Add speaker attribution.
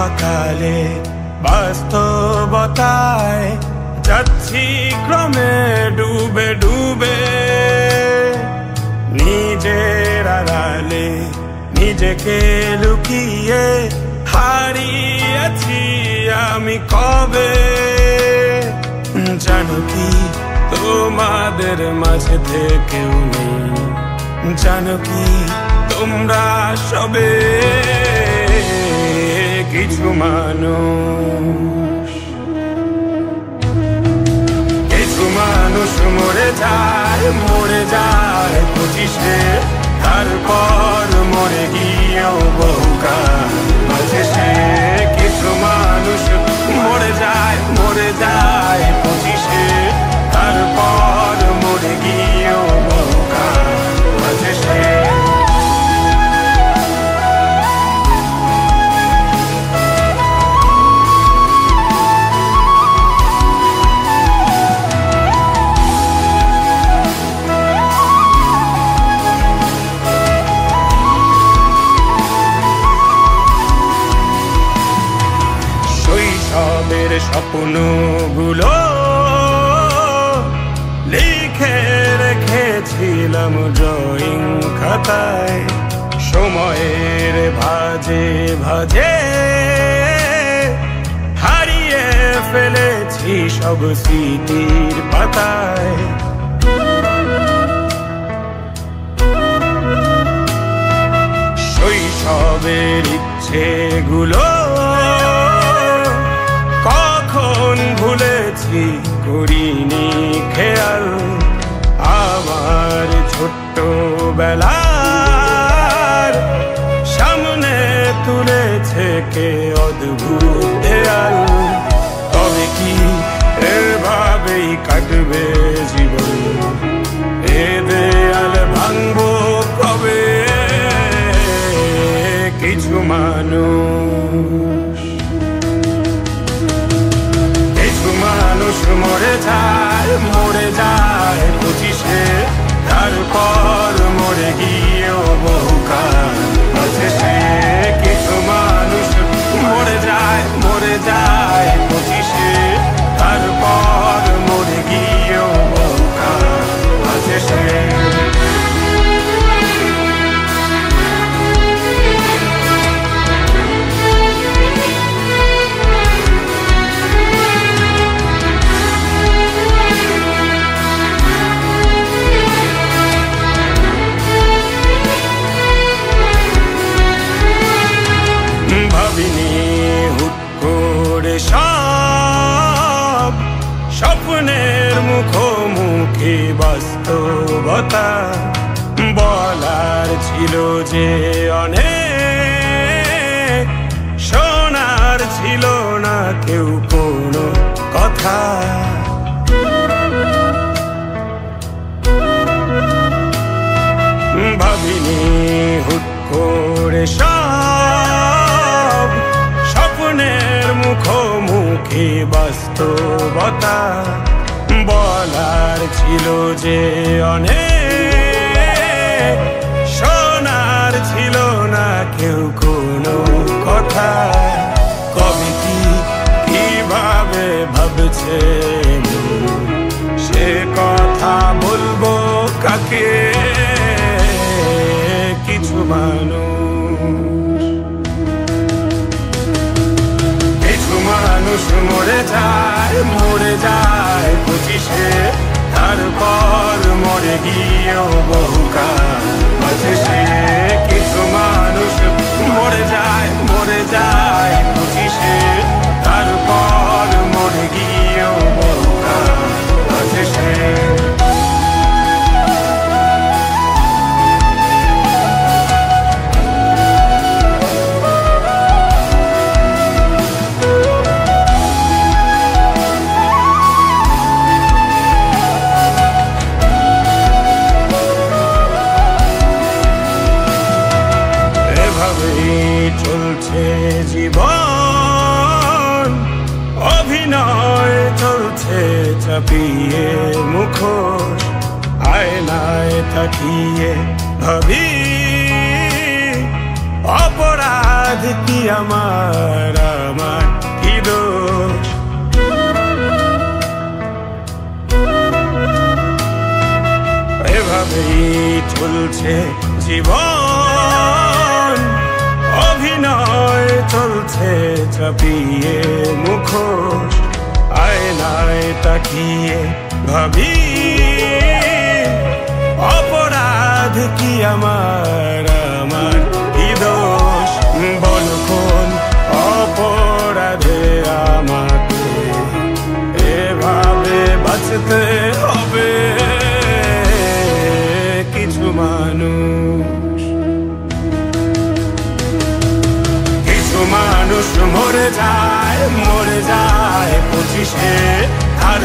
Speaker 1: সকালে বাস্তবতায় যাচ্ছি ক্রমে ডুবে ডুবে, নিজের আড়ালে নিজেকে লুকিয়ে হারিয়েছি আমি কবে। জানো কি তোমাদের মাঝে থেকেও নেই, জানো কি তোমরা সবে কিছু মানুষ। কিছু মানুষ মরে যায় 25-এ, তারপর মরে গিয়েও বহুকাল বাঁচে সে। কিছু মানুষ মরে যায় 25-এ, তারপর মরে গিয়েও বহুকাল বাঁচে সে। শৈশবের স্বপ্নগুলো লিখে রেখেছিলাম ড্রয়িং খাতায়, সময়ের ভাজে ভাজে হারিয়ে ফেলেছি সব স্মৃতির পাতায়। শৈশবের ইচ্ছেগুলো কখন ভুলেছি করিনি খেয়াল, আমার ছোট্ট বেলার সামনে তুলেছে কে অদ্ভুত দেয়াল। তবে কি এভাবেই কাটবে জীবন, এ দেয়াল ভাঙবো কবে? কিছু মানুষ মরে যায় 25-এ, তারপর মরে গিয়েও বহুকাল বাঁচে সে। কিছু মানুষ মরে যায় 25-এ, তারপর মরে গিয়েও বহুকাল বাঁচে সে। সব স্বপ্নের মুখোমুখি বাস্তবতা, বলার ছিল যে অনেক, শোনার ছিল না কেউ কোনো কথা। ভাবিনি হুট করে সব স্বপ্নের মুখোমুখি বাস্তবতা, বলার ছিল যে অনেক, শোনার ছিল না কেউ কোনো কথা। কবে কি কিভাবে ভাবছে সে কথা বলবো কাকে? কিছু মানুষ মরে যায় 25-এ, তারপর মরে গিয়েও বহুকাল বাঁচে সে। কিছু মানুষ মরে যায় 25-এ, তারপর মরে গিয়েও বহুকাল বাঁচে সে। চলছে জীবন, অভিনয় চলছে চাপিয়ে মুখোশ, আয়নায় তাকিয়ে ভাবি অপরাধ কি আমার কি দোষ? এভাবেই চলছে জীবন, অভিনয় চলছে চাপিয়ে মুখোশ। আয়নায় তাকিয়ে ভাবি অপরাধ কি আমার কি দোষ? বল কোন অপরাধে আমাকে এভাবে বাঁচতে হবে? কিছু মানুষ মরে যায় 25-এ, তার